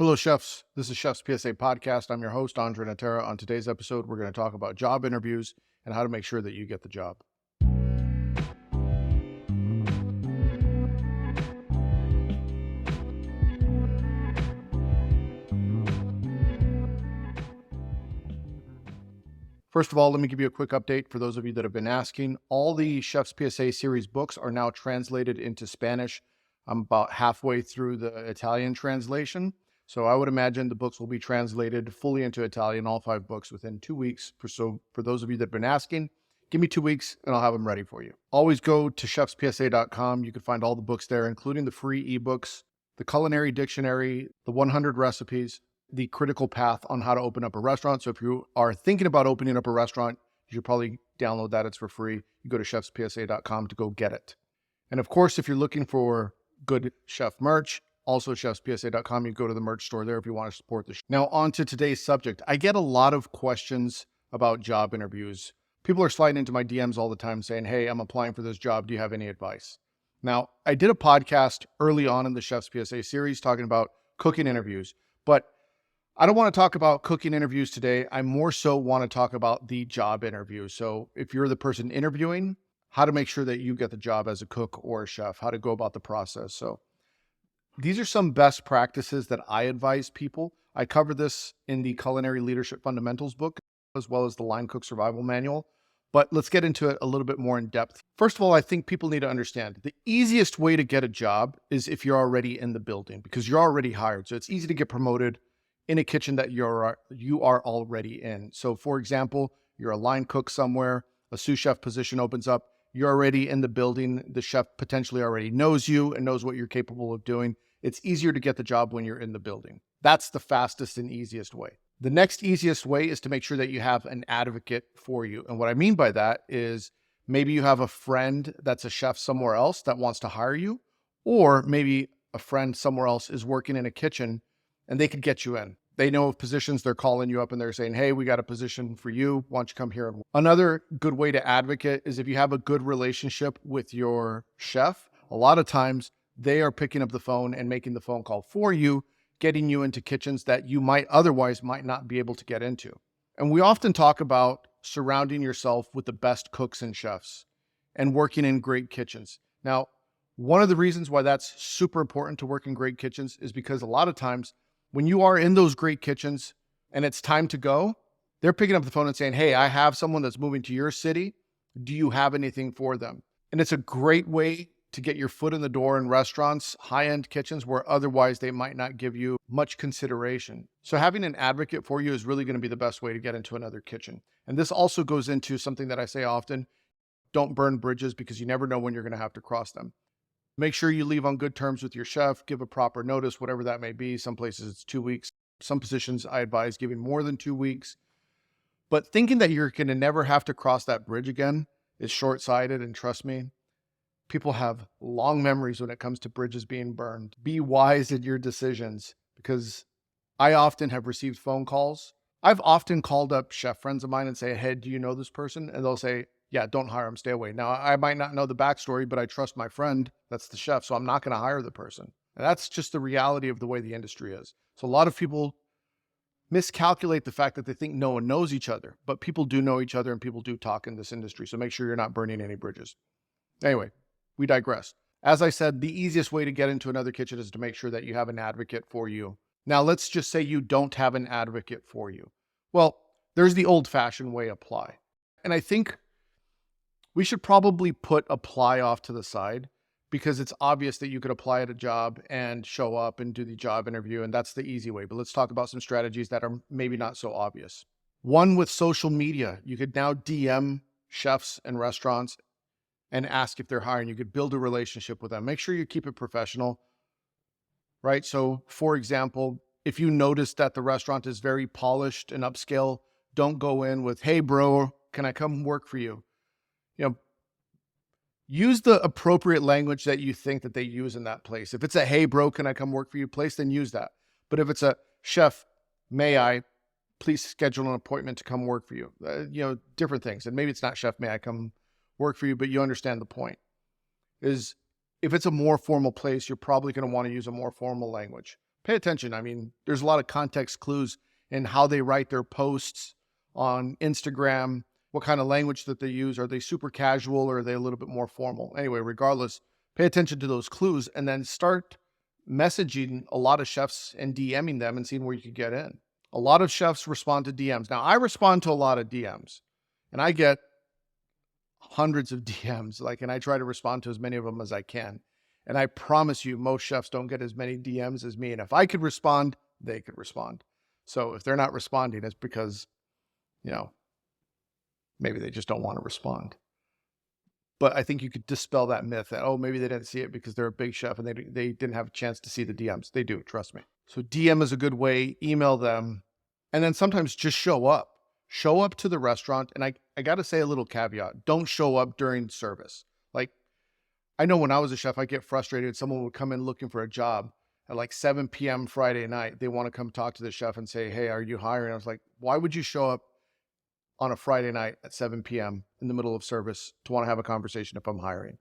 Hello, chefs. This is Chef's PSA podcast. I'm your host, André Natera. On today's episode, we're going to talk about job interviews and how to make sure that you get the job. First of all, let me give you a quick update for those of you that have been asking. All the Chef's PSA series books are now translated into Spanish. I'm about halfway through the Italian translation. So I would imagine the books will be translated fully into Italian, all 5 books, within 2 weeks. So for those of you that have been asking, give me 2 weeks and I'll have them ready for you. Always go to chefspsa.com. You can find all the books there, including the free eBooks, the Culinary Dictionary, the 100 recipes, the critical path on how to open up a restaurant. So if you are thinking about opening up a restaurant, you should probably download that. It's for free. You go to chefspsa.com to go get it. And of course, if you're looking for good chef merch, also chefspsa.com, you go to the merch store there if you want to support the show. Now on to today's subject. I get a lot of questions about job interviews. People are sliding into my DMs all the time saying, hey, I'm applying for this job. Do you have any advice? Now, I did a podcast early on in the Chef's PSA series talking about cooking interviews, but I don't want to talk about cooking interviews today. I more so want to talk about the job interview. So if you're the person interviewing, how to make sure that you get the job as a cook or a chef, how to go about the process. So these are some best practices that I advise people. I cover this in the Culinary Leadership Fundamentals book, as well as the Line Cook Survival Manual. But let's get into it a little bit more in depth. First of all, I think people need to understand the easiest way to get a job is if you're already in the building, because you're already hired. So it's easy to get promoted in a kitchen that you are already in. So for example, you're a line cook somewhere, a sous chef position opens up, you're already in the building, the chef potentially already knows you and knows what you're capable of doing. It's easier to get the job when you're in the building. That's the fastest and easiest way. The next easiest way is to make sure that you have an advocate for you. And what I mean by that is maybe you have a friend that's a chef somewhere else that wants to hire you, or maybe a friend somewhere else is working in a kitchen and they could get you in. They know of positions, they're calling you up and they're saying, hey, we got a position for you. Why don't you come here? Another good way to advocate is if you have a good relationship with your chef. A lot of times they are picking up the phone and making the phone call for you, getting you into kitchens that you might not be able to get into. And we often talk about surrounding yourself with the best cooks and chefs and working in great kitchens. Now, one of the reasons why that's super important to work in great kitchens is because a lot of times when you are in those great kitchens and it's time to go, they're picking up the phone and saying, hey, I have someone that's moving to your city. Do you have anything for them? And it's a great way to get your foot in the door in restaurants, high-end kitchens where otherwise they might not give you much consideration. So having an advocate for you is really going to be the best way to get into another kitchen. And this also goes into something that I say often, don't burn bridges because you never know when you're going to have to cross them. Make sure you leave on good terms with your chef, give a proper notice, whatever that may be. Some places it's 2 weeks. Some positions I advise giving more than 2 weeks. But thinking that you're going to never have to cross that bridge again is short-sighted, and trust me, people have long memories when it comes to bridges being burned. Be wise in your decisions, because I often have received phone calls. I've often called up chef friends of mine and say, hey, do you know this person? And they'll say, yeah, don't hire him, stay away. Now, I might not know the backstory, but I trust my friend, that's the chef, so I'm not going to hire the person. And that's just the reality of the way the industry is. So a lot of people miscalculate the fact that they think no one knows each other, but people do know each other and people do talk in this industry. So make sure you're not burning any bridges. Anyway, we digress. As I said, the easiest way to get into another kitchen is to make sure that you have an advocate for you. Now, let's just say you don't have an advocate for you. Well, there's the old-fashioned way, apply. And I think we should probably put apply off to the side because it's obvious that you could apply at a job and show up and do the job interview, and that's the easy way. But let's talk about some strategies that are maybe not so obvious. One, with social media, you could now DM chefs and restaurants and ask if they're hiring. You could build a relationship with them. Make sure you keep it professional, right? So for example, if you notice that the restaurant is very polished and upscale, don't go in with, hey bro, can I come work for you? Use the appropriate language that you think that they use in that place. If it's a, hey bro, can I come work for you place, then use that. But if it's a, chef, may I please schedule an appointment to come work for you? Different things. And maybe it's not, chef, may I come work for you, but you understand the point. Is if it's a more formal place, you're probably going to want to use a more formal language. Pay attention. I mean, there's a lot of context clues in how they write their posts on Instagram, what kind of language that they use. Are they super casual or are they a little bit more formal? Anyway, regardless, pay attention to those clues and then start messaging a lot of chefs and DMing them and seeing where you could get in. A lot of chefs respond to DMs. Now, I respond to a lot of DMs and I get hundreds of DMs, and I try to respond to as many of them as I can. And I promise you, most chefs don't get as many DMs as me. And if I could respond, they could respond. So if they're not responding, it's because, maybe they just don't want to respond. But I think you could dispel that myth that, oh, maybe they didn't see it because they're a big chef and they didn't have a chance to see the DMs. They do, trust me. So DM is a good way. Email them. And then sometimes just show up. Show up to the restaurant. And I got to say a little caveat. Don't show up during service. I know when I was a chef, I get frustrated. Someone would come in looking for a job at 7 p.m. Friday night. They want to come talk to the chef and say, hey, are you hiring? I was like, why would you show up on a Friday night at 7 p.m. in the middle of service to want to have a conversation if I'm hiring?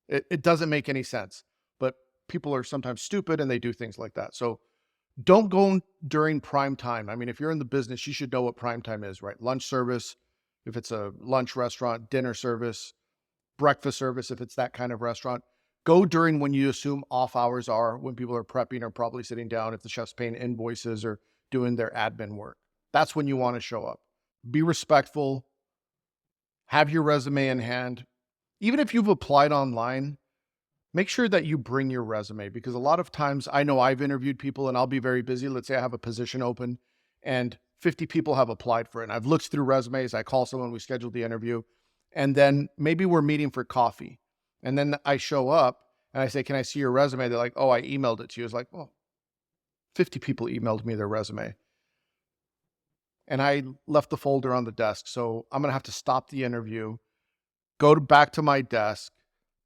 It doesn't make any sense, but people are sometimes stupid and they do things like that. So don't go during prime time. I mean, if you're in the business, you should know what prime time is, right? Lunch service, if it's a lunch restaurant, dinner service, breakfast service, if it's that kind of restaurant. Go during when you assume off hours are, when people are prepping or probably sitting down, if the chef's paying invoices or doing their admin work. That's when you want to show up. Be respectful. Have your resume in hand. Even if you've applied online, make sure that you bring your resume, because a lot of times I know I've interviewed people and I'll be very busy. Let's say I have a position open and 50 people have applied for it. And I've looked through resumes. I call someone, we scheduled the interview. And then maybe we're meeting for coffee. And then I show up and I say, can I see your resume? They're like, oh, I emailed it to you. It's like, well, 50 people emailed me their resume. And I left the folder on the desk. So I'm going to have to stop the interview, back to my desk,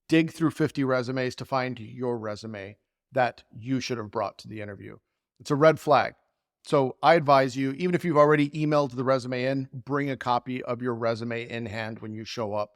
dig through 50 resumes to find your resume that you should have brought to the interview. It's a red flag. So I advise you, even if you've already emailed the resume in, bring a copy of your resume in hand when you show up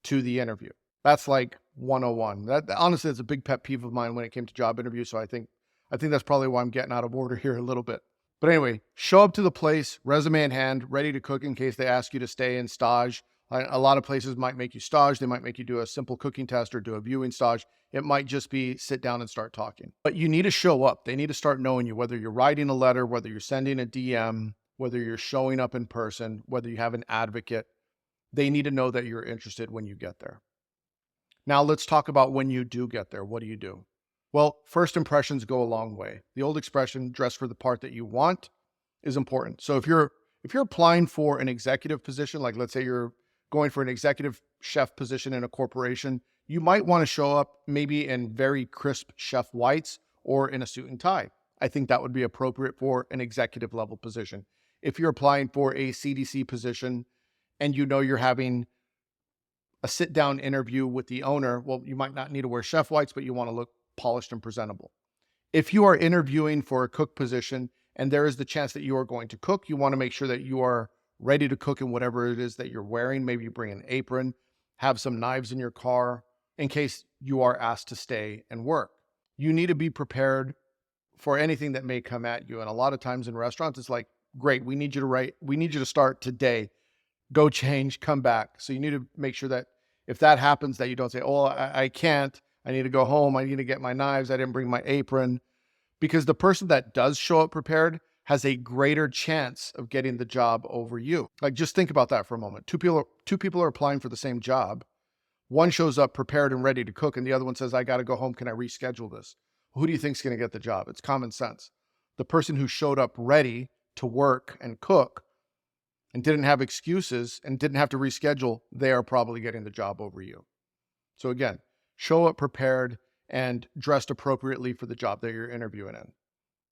to the interview. That's like 101. That honestly, it's a big pet peeve of mine when it came to job interviews. So I think that's probably why I'm getting out of order here a little bit. But anyway, show up to the place, resume in hand, ready to cook in case they ask you to stay in stage. A lot of places might make you stage. They might make you do a simple cooking test or do a viewing stage. It might just be sit down and start talking. But you need to show up. They need to start knowing you, whether you're writing a letter, whether you're sending a DM, whether you're showing up in person, whether you have an advocate. They need to know that you're interested when you get there. Now let's talk about when you do get there. What do you do? Well, first impressions go a long way. The old expression, dress for the part that you want, is important. So if you're applying for an executive position, like let's say you're going for an executive chef position in a corporation, you might want to show up maybe in very crisp chef whites or in a suit and tie. I think that would be appropriate for an executive level position. If you're applying for a CDC position and you're having a sit down interview with the owner, well, you might not need to wear chef whites, but you want to look polished and presentable. If you are interviewing for a cook position and there is the chance that you are going to cook, you want to make sure that you are ready to cook in whatever it is that you're wearing. Maybe you bring an apron, have some knives in your car in case you are asked to stay and work. You need to be prepared for anything that may come at you. And a lot of times in restaurants, it's like, great, we need you to start today. Go change, come back. So you need to make sure that if that happens, that you don't say, oh, I can't. I need to go home. I need to get my knives. I didn't bring my apron. Because the person that does show up prepared has a greater chance of getting the job over you. Just think about that for a moment. Two people are applying for the same job. One shows up prepared and ready to cook, and the other one says, I got to go home. Can I reschedule this? Who do you think is going to get the job? It's common sense. The person who showed up ready to work and cook and didn't have excuses and didn't have to reschedule, they are probably getting the job over you. So again, show up prepared and dressed appropriately for the job that you're interviewing in.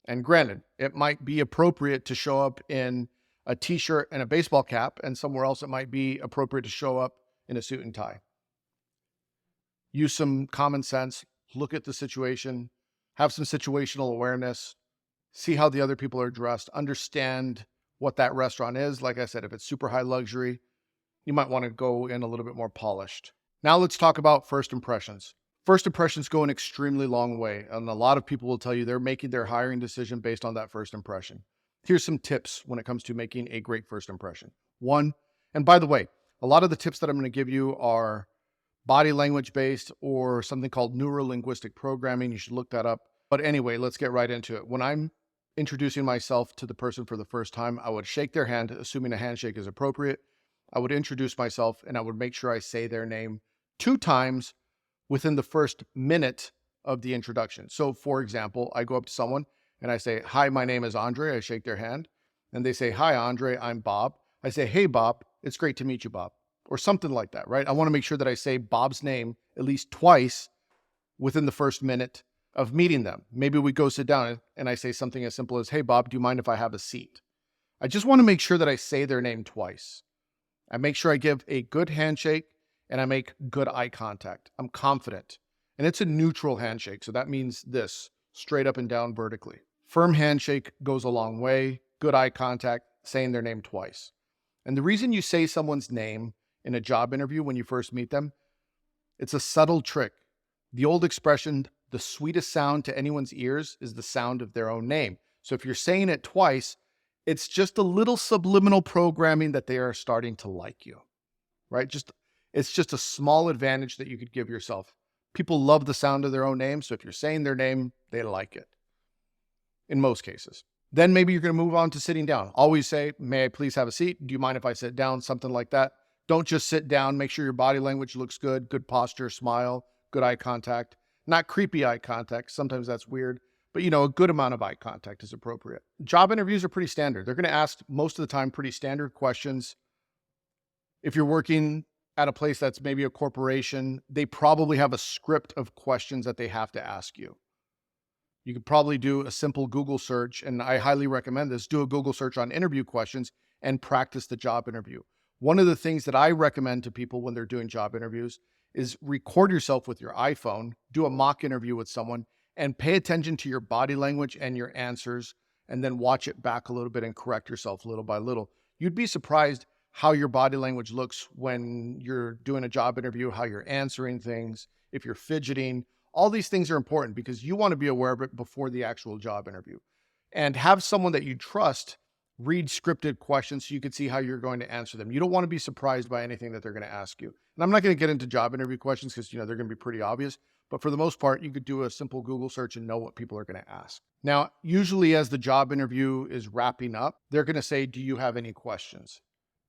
And granted, it might be appropriate to show up in a t-shirt and a baseball cap, and somewhere else it might be appropriate to show up in a suit and tie. Use some common sense, look at the situation, have some situational awareness, see how the other people are dressed, understand what that restaurant is. Like I said, if it's super high luxury, you might want to go in a little bit more polished. Now let's talk about first impressions. First impressions go an extremely long way, and a lot of people will tell you they're making their hiring decision based on that first impression. Here's some tips when it comes to making a great first impression. One, and by the way, a lot of the tips that I'm going to give you are body language based or something called neuro-linguistic programming. You should look that up. But anyway, let's get right into it. When I'm introducing myself to the person for the first time, I would shake their hand, assuming a handshake is appropriate. I would introduce myself and I would make sure I say their name 2 times within the first minute of the introduction. So for example, I go up to someone and I say, "Hi, my name is Andre." I shake their hand and they say, "Hi, Andre, I'm Bob." I say, "Hey, Bob, it's great to meet you, Bob." Or something like that, right? I want to make sure that I say Bob's name at least twice within the first minute of meeting them. Maybe we go sit down and I say something as simple as, "Hey, Bob, do you mind if I have a seat?" I just want to make sure that I say their name twice. I make sure I give a good handshake and I make good eye contact. I'm confident. And it's a neutral handshake. So that means this, straight up and down vertically. Firm handshake goes a long way. Good eye contact, saying their name twice. And the reason you say someone's name in a job interview when you first meet them, it's a subtle trick. The old expression, the sweetest sound to anyone's ears is the sound of their own name. So if you're saying it twice, it's just a little subliminal programming that they are starting to like you, right? It's just a small advantage that you could give yourself. People love the sound of their own name. So if you're saying their name, they like it in most cases. Then maybe you're going to move on to sitting down. Always say, "May I please have a seat? Do you mind if I sit down?" Something like that. Don't just sit down. Make sure your body language looks good, good posture, smile, good eye contact, not creepy eye contact. Sometimes that's weird, but a good amount of eye contact is appropriate. Job interviews are pretty standard. They're going to ask most of the time pretty standard questions. If you're working at a place that's maybe a corporation, they probably have a script of questions that they have to ask you. You could probably do a simple Google search, and I highly recommend this. Do a Google search on interview questions and practice the job interview. One of the things that I recommend to people when they're doing job interviews is record yourself with your iPhone, do a mock interview with someone, and pay attention to your body language and your answers, and then watch it back a little bit and correct yourself little by little. You'd be surprised how your body language looks when you're doing a job interview, how you're answering things, if you're fidgeting. All these things are important because you want to be aware of it before the actual job interview. And have someone that you trust read scripted questions so you can see how you're going to answer them. You don't want to be surprised by anything that they're going to ask you. And I'm not going to get into job interview questions because they're going to be pretty obvious. But for the most part, you could do a simple Google search and know what people are going to ask. Now, usually as the job interview is wrapping up, they're going to say, "Do you have any questions?"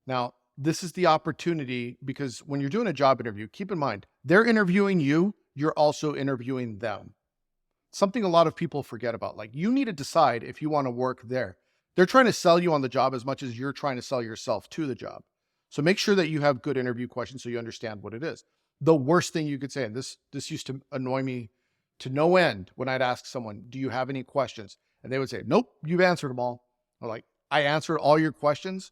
Now, this is the opportunity because when you're doing a job interview, keep in mind, they're interviewing you, you're also interviewing them. Something a lot of people forget about. Like, you need to decide if you want to work there. They're trying to sell you on the job as much as you're trying to sell yourself to the job. So make sure that you have good interview questions so you understand what it is. The worst thing you could say, and this used to annoy me to no end when I'd ask someone, "Do you have any questions?" And they would say, "Nope, you've answered them all." I'm like, "I answered all your questions?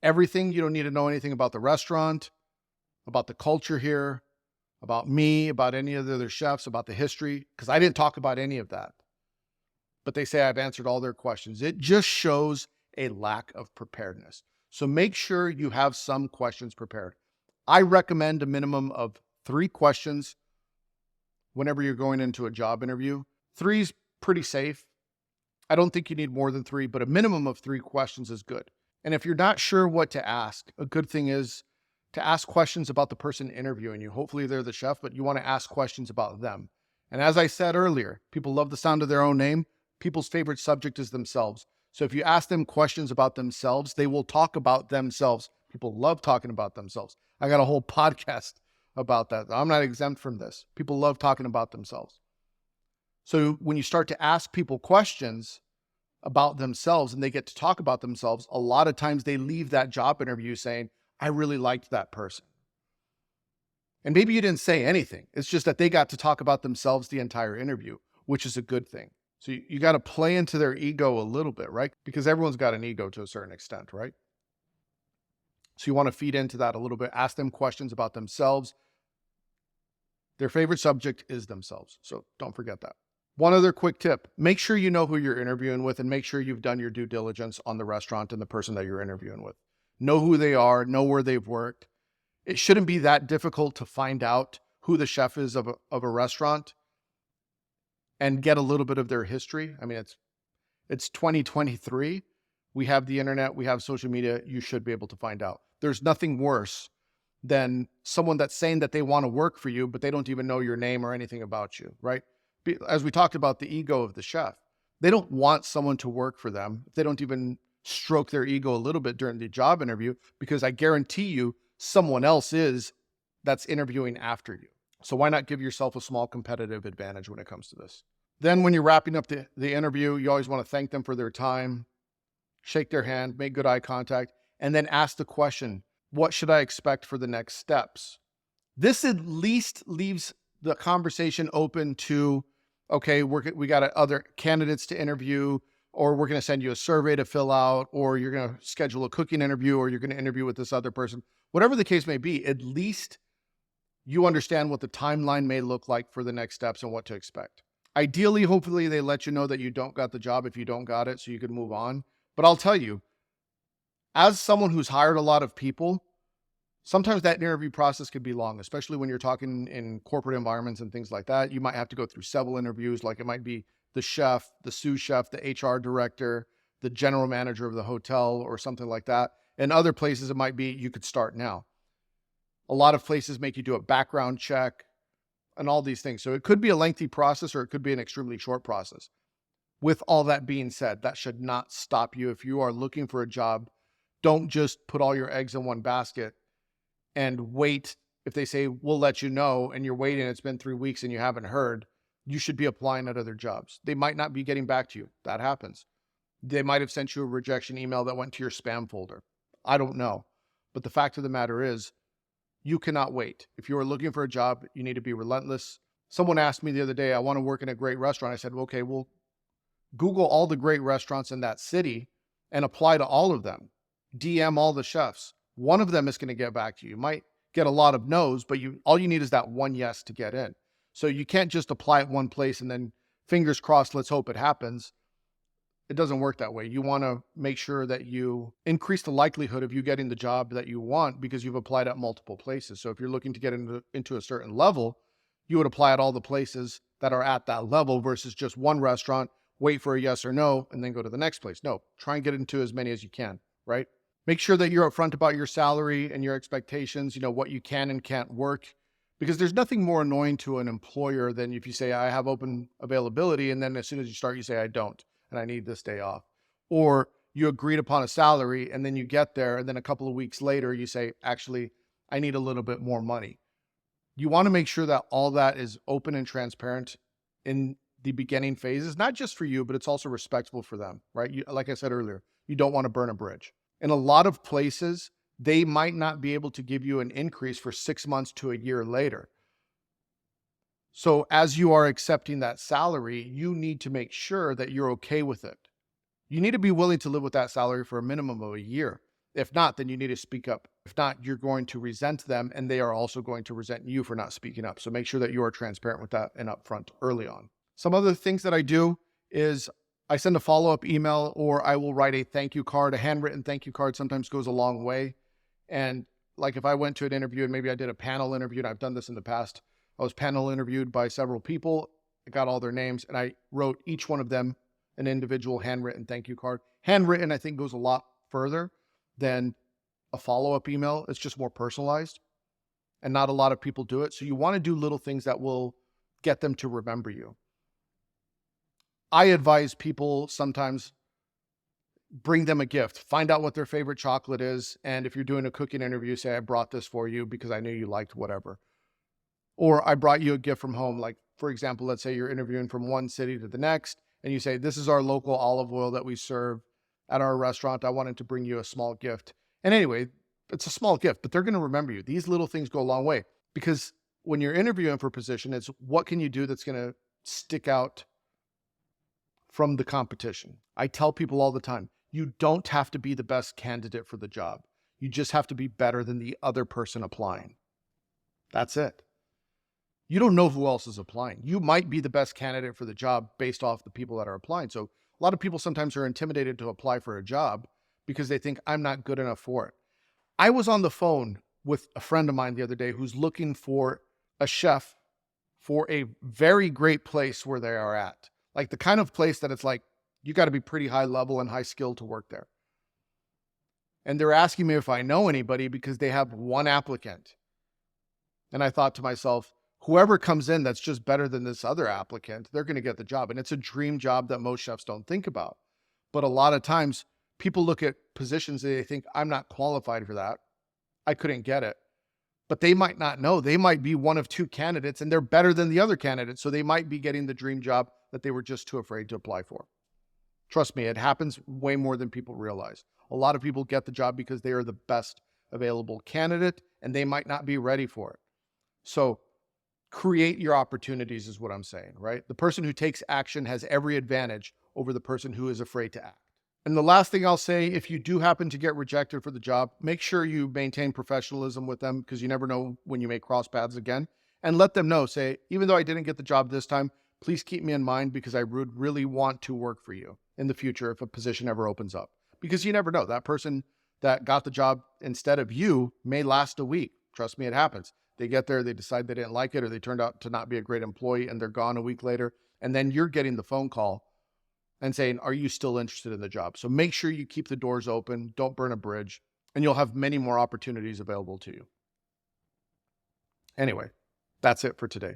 Everything? You don't need to know anything about the restaurant, about the culture here, about me, about any of the other chefs, about the history?" Because I didn't talk about any of that. But they say I've answered all their questions. It just shows a lack of preparedness. So make sure you have some questions prepared. I recommend a minimum of 3 questions whenever you're going into a job interview. 3 is pretty safe. I don't think you need more than 3, but a minimum of 3 questions is good. And if you're not sure what to ask, a good thing is to ask questions about the person interviewing you. Hopefully they're the chef, but you want to ask questions about them. And as I said earlier, people love the sound of their own name. People's favorite subject is themselves. So if you ask them questions about themselves, they will talk about themselves. People love talking about themselves. I got a whole podcast about that. I'm not exempt from this. People love talking about themselves. So when you start to ask people questions about themselves and they get to talk about themselves, a lot of times they leave that job interview saying, "I really liked that person." And maybe you didn't say anything. It's just that they got to talk about themselves the entire interview, which is a good thing. So you got to play into their ego a little bit, right? Because everyone's got an ego to a certain extent, right? So you want to feed into that a little bit. Ask them questions about themselves. Their favorite subject is themselves. So don't forget that. One other quick tip, make sure you know who you're interviewing with and make sure you've done your due diligence on the restaurant and the person that you're interviewing with. Know who they are, know where they've worked. It shouldn't be that difficult to find out who the chef is of a restaurant and get a little bit of their history. I mean, it's 2023. We have the internet, we have social media. You should be able to find out. There's nothing worse than someone that's saying that they want to work for you, but they don't even know your name or anything about you, right? As we talked about the ego of the chef, they don't want someone to work for them. They don't even stroke their ego a little bit during the job interview, because I guarantee you someone else is that's interviewing after you. So why not give yourself a small competitive advantage when it comes to this? Then when you're wrapping up the interview, you always want to thank them for their time, shake their hand, make good eye contact, and then ask the question, what should I expect for the next steps? This at least leaves the conversation open to, okay, we got other candidates to interview, or we're going to send you a survey to fill out, or you're going to schedule a cooking interview, or you're going to interview with this other person. Whatever the case may be, at least you understand what the timeline may look like for the next steps and what to expect. Ideally, hopefully they let you know that you don't got the job if you don't got it, so you can move on. But I'll tell you, as someone who's hired a lot of people, sometimes that interview process could be long, especially when you're talking in corporate environments and things like that. You might have to go through several interviews, like it might be the chef, the sous chef, the HR director, the general manager of the hotel, or something like that. In other places, it might be you could start now. A lot of places make you do a background check and all these things. So it could be a lengthy process, or it could be an extremely short process. With all that being said, that should not stop you. If you are looking for a job, don't just put all your eggs in one basket and wait. If they say, we'll let you know, and you're waiting, it's been 3 weeks and you haven't heard, you should be applying at other jobs. They might not be getting back to you. That happens. They might have sent you a rejection email that went to your spam folder. I don't know. But the fact of the matter is, you cannot wait. If you are looking for a job, you need to be relentless. Someone asked me the other day, I want to work in a great restaurant. I said, okay, well, Google all the great restaurants in that city and apply to all of them. DM all the chefs. One of them is going to get back to you. You might get a lot of no's, but all you need is that one yes to get in. So you can't just apply at one place and then fingers crossed, let's hope it happens. It doesn't work that way. You want to make sure that you increase the likelihood of you getting the job that you want because you've applied at multiple places. So if you're looking to get into a certain level, you would apply at all the places that are at that level versus just one restaurant, wait for a yes or no, and then go to the next place. No, try and get into as many as you can, right? Make sure that you're upfront about your salary and your expectations, what you can and can't work, because there's nothing more annoying to an employer than if you say, I have open availability, and then as soon as you start, you say, I don't, and I need this day off. Or you agreed upon a salary, and then you get there, and then a couple of weeks later, you say, actually, I need a little bit more money. You want to make sure that all that is open and transparent in the beginning phases, not just for you, but it's also respectful for them, right? Like I said earlier, you don't want to burn a bridge. In a lot of places, they might not be able to give you an increase for 6 months to a year later. So as you are accepting that salary, you need to make sure that you're okay with it. You need to be willing to live with that salary for a minimum of a year. If not, then you need to speak up. If not, you're going to resent them, and they are also going to resent you for not speaking up. So make sure that you are transparent with that and upfront early on. Some other things that I do is I send a follow-up email, or I will write a thank you card. A handwritten thank you card sometimes goes a long way. And like if I went to an interview and maybe I did a panel interview, and I've done this in the past, I was panel interviewed by several people. I got all their names, and I wrote each one of them an individual handwritten thank you card. Handwritten, I think, goes a lot further than a follow-up email. It's just more personalized, and not a lot of people do it. So you want to do little things that will get them to remember you. I advise people sometimes bring them a gift. Find out what their favorite chocolate is. And if you're doing a cooking interview, say, I brought this for you because I knew you liked whatever. Or I brought you a gift from home. Like, for example, let's say you're interviewing from one city to the next, and you say, this is our local olive oil that we serve at our restaurant. I wanted to bring you a small gift. And anyway, it's a small gift, but they're going to remember you. These little things go a long way, because when you're interviewing for a position, it's what can you do that's going to stick out from the competition. I tell people all the time, you don't have to be the best candidate for the job. You just have to be better than the other person applying. That's it. You don't know who else is applying. You might be the best candidate for the job based off the people that are applying. So a lot of people sometimes are intimidated to apply for a job because they think I'm not good enough for it. I was on the phone with a friend of mine the other day who's looking for a chef for a very great place where they are at. Like the kind of place that it's like, you got to be pretty high level and high skill to work there. And they're asking me if I know anybody because they have one applicant. And I thought to myself, whoever comes in that's just better than this other applicant, they're going to get the job. And it's a dream job that most chefs don't think about. But a lot of times people look at positions and they think, I'm not qualified for that. I couldn't get it. But they might not know. They might be one of two candidates and they're better than the other candidate. So they might be getting the dream job that they were just too afraid to apply for. Trust me, it happens way more than people realize. A lot of people get the job because they are the best available candidate and they might not be ready for it. So create your opportunities is what I'm saying, right? The person who takes action has every advantage over the person who is afraid to act. And the last thing I'll say, if you do happen to get rejected for the job, make sure you maintain professionalism with them because you never know when you may cross paths again. And let them know, say, even though I didn't get the job this time, please keep me in mind because I would really want to work for you in the future if a position ever opens up. Because you never know, that person that got the job instead of you may last a week. Trust me, it happens. They get there, they decide they didn't like it, or they turned out to not be a great employee and they're gone a week later. And then you're getting the phone call and saying, are you still interested in the job? So make sure you keep the doors open, don't burn a bridge, and you'll have many more opportunities available to you. Anyway, that's it for today.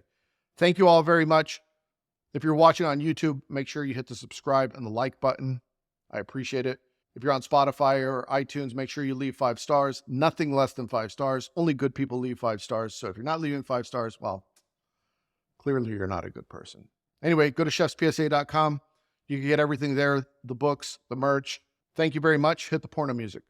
Thank you all very much. If you're watching on YouTube, make sure you hit the subscribe and the like button. I appreciate it. If you're on Spotify or iTunes, make sure you leave 5 stars. Nothing less than 5 stars. Only good people leave 5 stars. So if you're not leaving 5 stars, well, clearly you're not a good person. Anyway, go to chefspsa.com. You can get everything there, the books, the merch. Thank you very much. Hit the porno music.